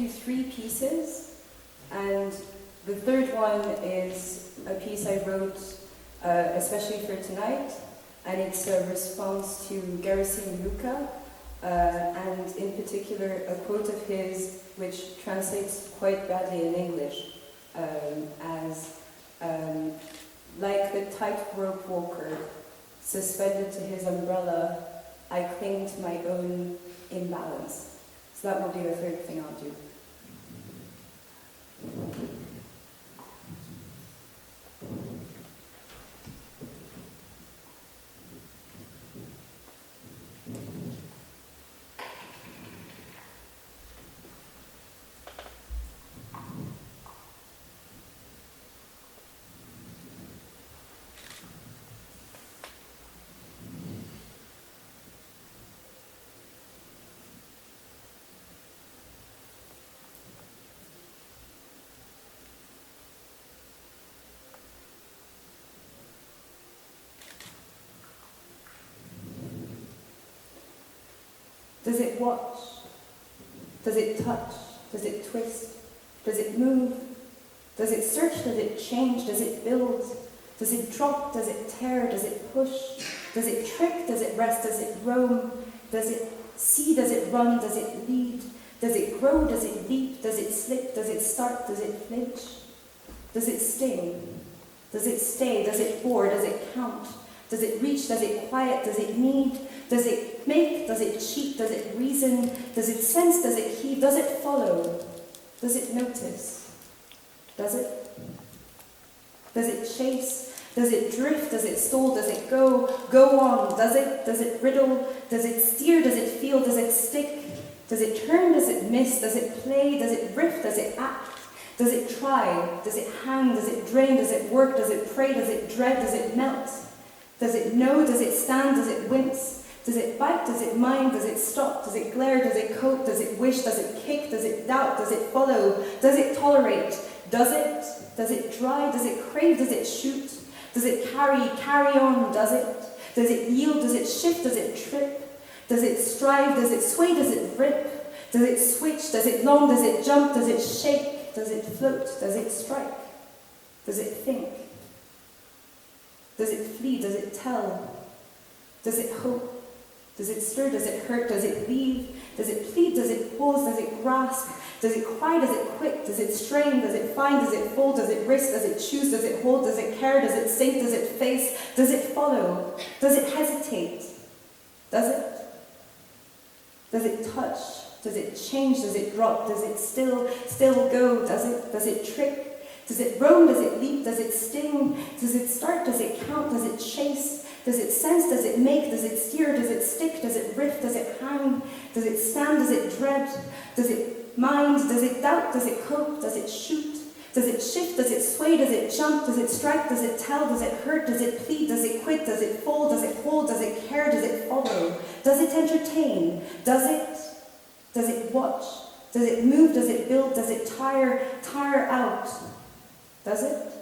do 3 pieces, and the third one is a piece I wrote especially for tonight, and it's a response to Gherasim Luca, and in particular a quote of his which translates quite badly in English as like the tightrope walker suspended to his umbrella, I cling to my own imbalance. So that will be the third thing I'll do. Does it watch? Does it touch? Does it twist? Does it move? Does it search? Does it change? Does it build? Does it drop? Does it tear? Does it push? Does it trick? Does it rest? Does it roam? Does it see? Does it run? Does it lead? Does it grow? Does it leap? Does it slip? Does it start? Does it flinch? Does it sting? Does it stay? Does it bore? Does it count? Does it reach? Does it quiet? Does it need? Does it make? Does it cheat? Does it reason? Does it sense? Does it heed? Does it follow? Does it notice? Does it? Does it chase? Does it drift? Does it stall? Does it go on? Does it? Does it riddle? Does it steer? Does it feel? Does it stick? Does it turn? Does it miss? Does it play? Does it riff? Does it act? Does it try? Does it hang? Does it drain? Does it work? Does it pray? Does it dread? Does it melt? Does it know? Does it stand? Does it wince? Does it bite? Does it mind? Does it stop? Does it glare? Does it cope? Does it wish? Does it kick? Does it doubt? Does it follow? Does it tolerate? Does it? Does it dry? Does it crave? Does it shoot? Does it carry on? Does it? Does it yield? Does it shift? Does it trip? Does it strive? Does it sway? Does it rip? Does it switch? Does it long? Does it jump? Does it shake? Does it float? Does it strike? Does it think? Does it flee? Does it tell? Does it hope? Does it stir? Does it hurt? Does it leave? Does it plead? Does it pause? Does it grasp? Does it cry? Does it quit? Does it strain? Does it find? Does it fold? Does it risk? Does it choose? Does it hold? Does it care? Does it sink? Does it face? Does it follow? Does it hesitate? Does it? Does it touch? Does it change? Does it drop? Does it still go? Does it? Does it trick? Does it roam? Does it leap? Does it sting? Does it start? Does it count? Does it chase? Does it sense? Does it make? Does it steer? Does it stick? Does it riff? Does it hang? Does it stand? Does it dread? Does it mind? Does it doubt? Does it cope? Does it shoot? Does it shift? Does it sway? Does it jump? Does it strike? Does it tell? Does it hurt? Does it plead? Does it quit? Does it fold? Does it hold? Does it care? Does it follow? Does it entertain? Does it? Does it watch? Does it move? Does it build? Does it tire out? Does it?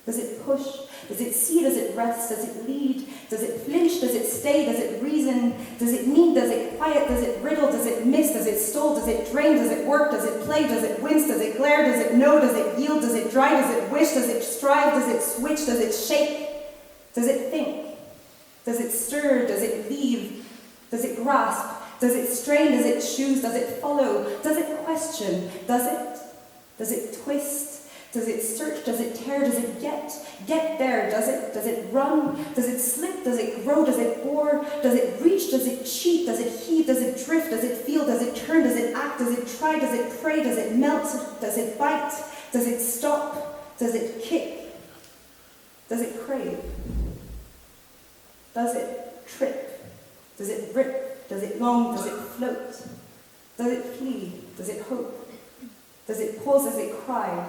Does it push? Does it see? Does it rest? Does it lead? Does it flinch? Does it stay? Does it reason? Does it need? Does it quiet? Does it riddle? Does it miss? Does it stall? Does it drain? Does it work? Does it play? Does it wince? Does it glare? Does it know? Does it yield? Does it dry? Does it wish? Does it strive? Does it switch? Does it shake? Does it think? Does it stir? Does it leave? Does it grasp? Does it strain? Does it choose? Does it follow? Does it question? Does it? Does it twist? Does it search? Does it tear? Does it get there? Does it? Does it run? Does it slip? Does it grow? Does it bore? Does it reach? Does it cheat? Does it heave? Does it drift? Does it feel? Does it turn? Does it act? Does it try? Does it pray? Does it melt? Does it bite? Does it stop? Does it kick? Does it crave? Does it trip? Does it rip? Does it long? Does it float? Does it flee? Does it hope? Does it pause? Does it cry?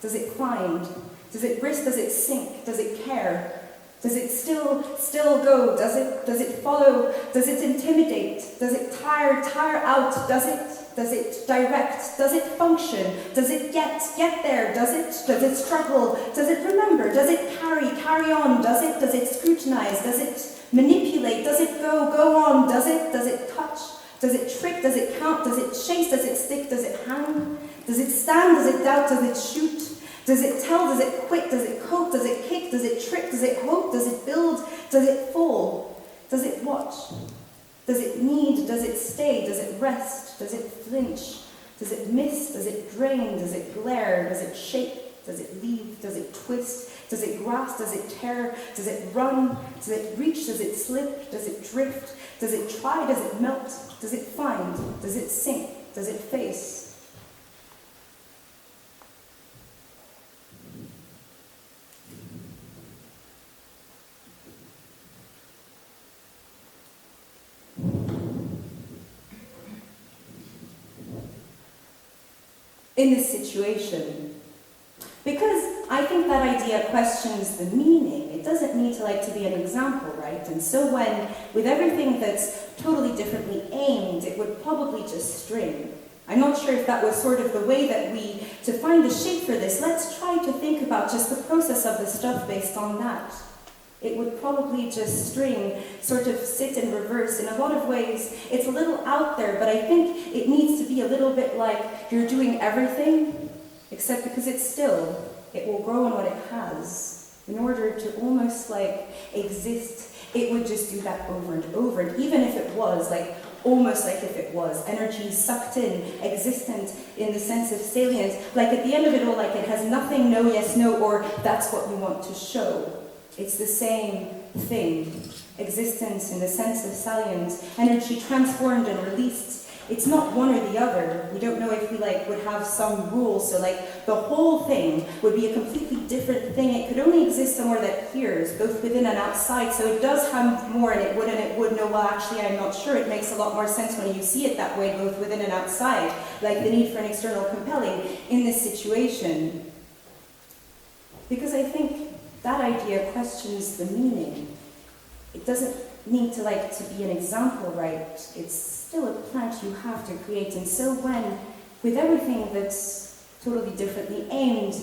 Does it find? Does it risk? Does it sink? Does it care? Does it still go? Does it follow? Does it intimidate? Does it tire out? Does it direct? Does it function? Does it get there? Does it struggle? Does it remember? Does it carry on? Does it scrutinize? Does it manipulate? Does it go on? Does it touch? Does it trick? Does it count? Does it chase? Does it stick? Does it hang? Does it stand? Does it doubt? Does it shoot? Does it tell? Does it quit? Does it cope? Does it kick? Does it trick? Does it hope? Does it build? Does it fall? Does it watch? Does it need? Does it stay? Does it rest? Does it flinch? Does it miss? Does it drain? Does it glare? Does it shake? Does it leave? Does it twist? Does it grasp? Does it tear? Does it run? Does it reach? Does it slip? Does it drift? Does it try? Does it melt? Does it find? Does it sink? Does it face? In this situation, because I think that idea questions the meaning, it doesn't need to be an example, right? And so when, with everything that's totally differently aimed, it would probably just string. I'm not sure if that was sort of the way that to find the shape for this, let's try to think about just the process of the stuff based on that. It would probably just string, sort of sit in reverse. In a lot of ways, it's a little out there, but I think it needs to be a little bit like you're doing everything, except because it's still, it will grow on what it has. In order to almost exist, it would just do that over and over. And even if it was, almost like if it was, energy sucked in, existent in the sense of salient, at the end of it all, it has nothing, no, yes, no, or that's what we want to show. It's the same thing. Existence in the sense of salience, energy transformed and released. It's not one or the other. We don't know if we would have some rule, so the whole thing would be a completely different thing. It could only exist somewhere that hears, both within and outside, so it does have more, and it would, no, well actually I'm not sure. It makes a lot more sense when you see it that way, both within and outside, the need for an external compelling in this situation. Because I think that idea questions the meaning. It doesn't need to be an example, right? It's still a plant you have to create. And so when, with everything that's totally differently aimed,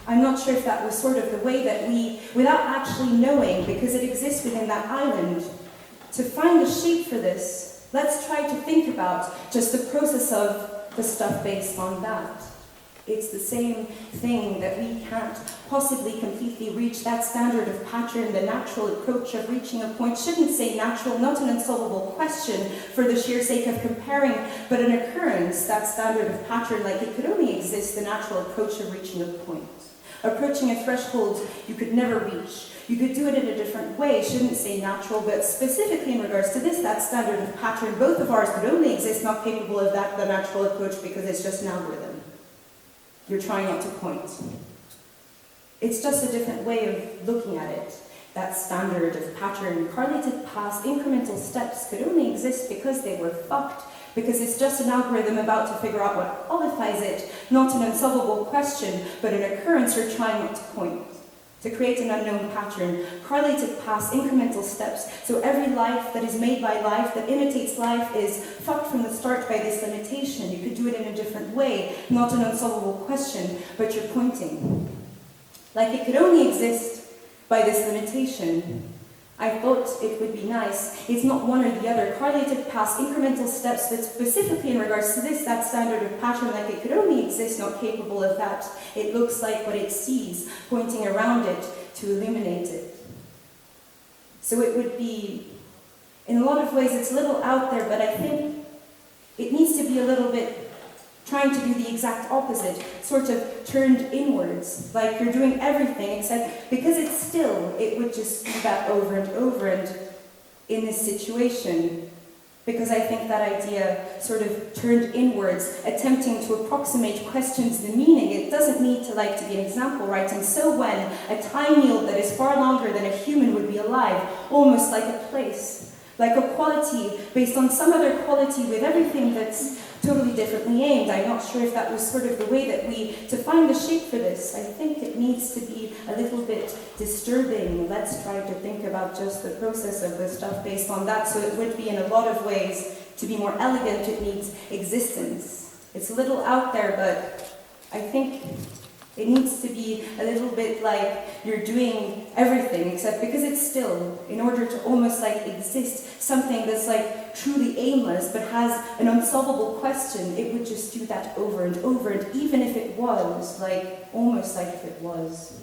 I'm not sure if that was sort of the way that without actually knowing, because it exists within that island, to find a shape for this, let's try to think about just the process of the stuff based on that. It's the same thing that we can't possibly completely reach that standard of pattern. The natural approach of reaching a point shouldn't say natural, not an unsolvable question for the sheer sake of comparing, but an occurrence, that standard of pattern, it could only exist, the natural approach of reaching a point. Approaching a threshold you could never reach. You could do it in a different way, shouldn't say natural, but specifically in regards to this, that standard of pattern, both of ours could only exist not capable of that, the natural approach, because it's just an algorithm. You're trying not to point. It's just a different way of looking at it. That standard of pattern, correlated past incremental steps could only exist because they were fucked, because it's just an algorithm about to figure out what qualifies it, not an unsolvable question, but an occurrence you're trying not to point. To create an unknown pattern, correlated past incremental steps, so every life that is made by life, that imitates life, is fucked from the start by this limitation. You could do it in a different way, not an unsolvable question, but you're pointing. It could only exist by this limitation. I thought it would be nice. It's not one or the other. Correlated past incremental steps, but specifically in regards to this, that standard of pattern, it could only exist not capable of that. It looks like what it sees, pointing around it to illuminate it. So it would be, in a lot of ways, it's a little out there, but I think it needs to be a little bit trying to do the exact opposite, sort of turned inwards, you're doing everything, except because it's still, it would just do that over and over, and in this situation, because I think that idea sort of turned inwards, attempting to approximate questions the meaning. It doesn't need to be an example, right? And so when a time yield that is far longer than a human would be alive, almost like a place, like a quality based on some other quality with everything that's totally differently aimed. I'm not sure if that was sort of the way that to find the shape for this, I think it needs to be a little bit disturbing. Let's try to think about just the process of the stuff based on that, so it would be in a lot of ways, to be more elegant, it needs existence. It's a little out there, but I think It needs to be a little bit like you're doing everything, except because it's still, in order to almost like exist, something that's like truly aimless but has an unsolvable question, it would just do that over and over, and even if it was, like, almost like if it was.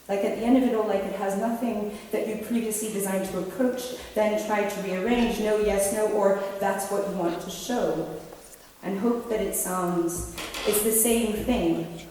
Like at the end of it all, like it has nothing that you previously designed to approach, then try to rearrange, no, yes, no, or that's what you want to show. And hope that it sounds, it's the same thing.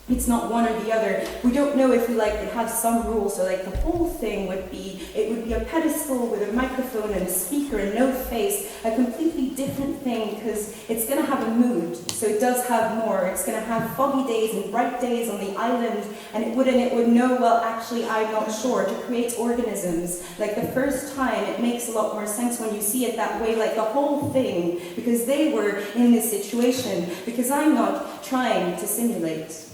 It's not one or the other. We don't know if we like would have some rules, so like the whole thing would be, it would be a pedestal with a microphone and a speaker and no face, a completely different thing, because it's going to have a mood, so it does have more. It's going to have foggy days and bright days on the island, and it would know, well, actually, I'm not sure, to create organisms. Like the first time, it makes a lot more sense when you see it that way, like the whole thing, because they were in this situation, because I'm not trying to simulate.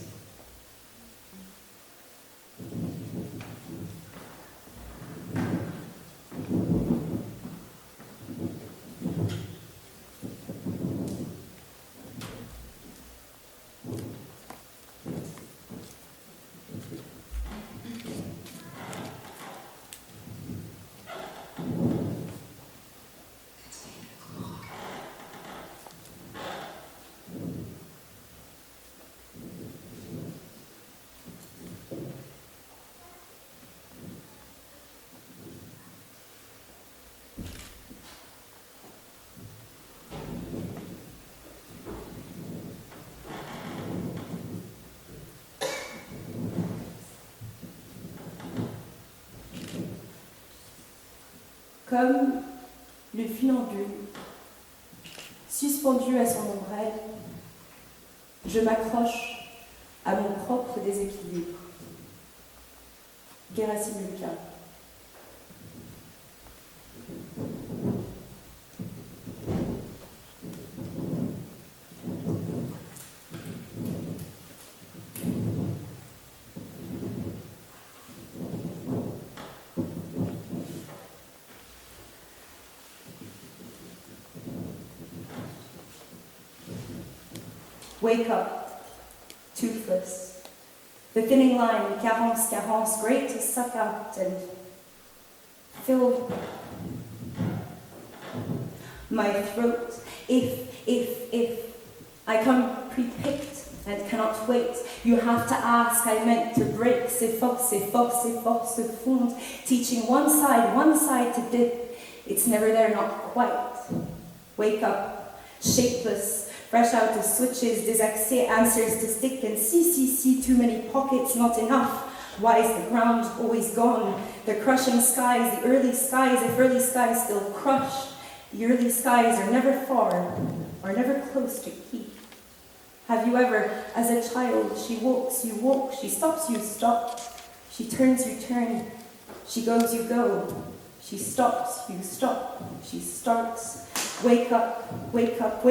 Comme le funambule, suspendu à son ombrelle, je m'accroche à mon propre déséquilibre. Gherasim Luca. Wake up, toothless. The thinning line, carence, carence, great to suck out and fill my throat. If I come pre-picked and cannot wait, you have to ask, I meant to break, c'est force, se fond, teaching one side to dip. It's never there, not quite. Wake up, shapeless, fresh out of switches, désaxé, answers to stick, and see, too many pockets, not enough. Why is the ground always gone? The crushing skies, the early skies, if early skies still crush, the early skies are never far, are never close to keep. Have you ever, as a child, she walks, you walk, she stops, you stop, she turns, you turn, she goes, you go, she stops, you stop, she starts. Wake up, without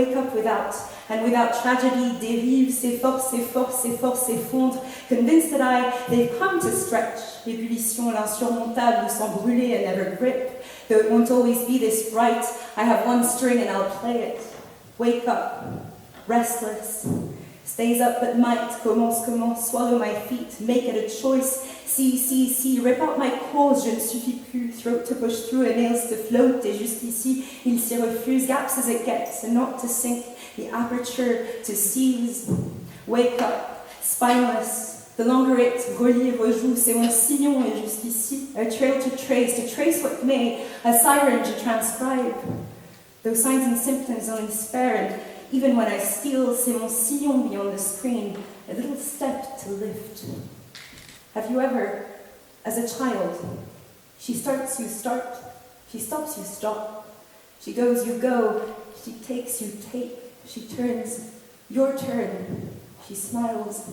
tragedy, dérive, s'effondre, convinced that they've come to stretch, l'ébullition, l'insurmontable, sans brûler and never grip, though it won't always be this bright, I have one string and I'll play it. Wake up, restless, stays up but might, commence, swallow my feet, make it a choice, see, rip out my cause, je ne suffis plus, throat to push through and nails to float, et jusqu'ici, il s'y refuse, gaps as it gets, and not to sink, the aperture to seize. Wake up, spineless, the longer it, relie, rejoue, c'est mon sillon, et jusqu'ici, a trail to trace what may, a siren to transcribe. Those signs and symptoms only spare, and even when I steal, c'est mon sillon beyond the screen, a little step to lift. Have you ever, as a child, she starts, you start, she stops, you stop, she goes, you go, she takes, you take, she turns, your turn, she smiles.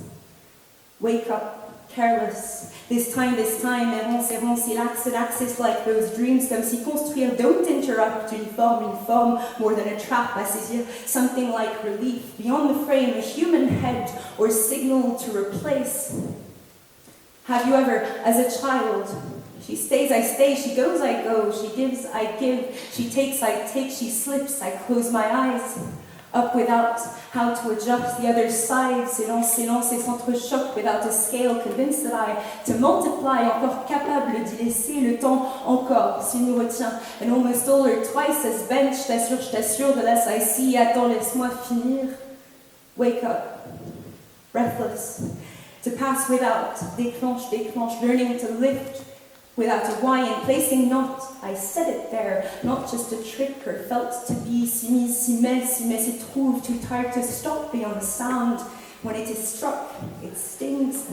Wake up, careless, this time, errance, l'axe, like those dreams, comme si construire, don't interrupt, une forme, more than a trap, à saisir, something like relief, beyond the frame, a human head, or signal to replace. Have you ever, as a child, she stays, I stay, she goes, I go, she gives, I give, she takes, I take, she slips, I close my eyes. Up without how to adjust the other side, s'élance et s'entrechoque without a scale, convinced that I, to multiply, encore capable d'y laisser le temps encore, s'il nous retient, and almost older, twice as bent, je t'assure, the less I see, attends, laisse-moi finir. Wake up, breathless, to pass without, déclenche, learning to lift, without a why and placing not, I said it there, not just a trick or felt to be, si mise, si met, s'y trouve, too tired to stop beyond the sound. When it is struck, it stings.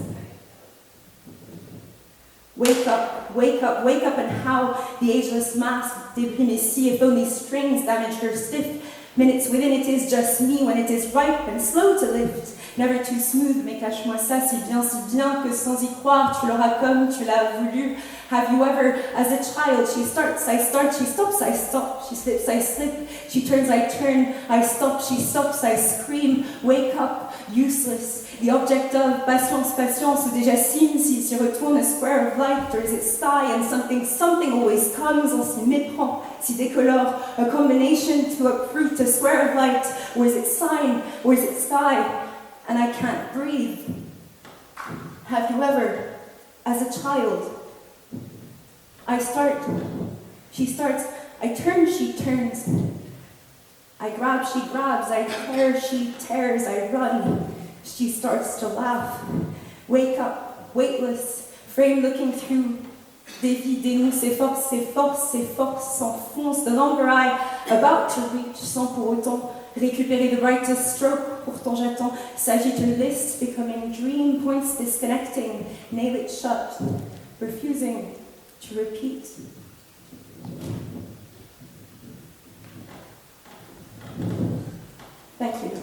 Wake up, and how the ageless mask débris si if only strings damaged or stiff. Minutes within it is just me when it is ripe and slow to lift. Never too smooth, mais cache-moi ça si bien que sans y croire, tu l'auras comme tu l'as voulu. Have you ever, as a child, she starts, I start, she stops, I stop, she slips, I slip, she turns, I turn, I stop, she stops, I scream, wake up, useless. The object of patience, ou déjà signe, s'il s'y retourne, a square of light, or is it sky, and something always comes, on s'y méprend, s'y décolore, a combination to uproot, a square of light, or is it sign, or is it sky, and I can't breathe. Have you ever, as a child, I start, she starts, I turn, she turns, I grab, she grabs, I tear, she tears, I run, she starts to laugh. Wake up, weightless, frame looking through, dévie, dénoue, ses forces s'enfoncent, the longer I, about to reach, sans pour autant récupérer the brightest stroke, pourtant j'attends, s'agit a list, becoming dream, points disconnecting, nail it shut, refusing to repeat. Thank you.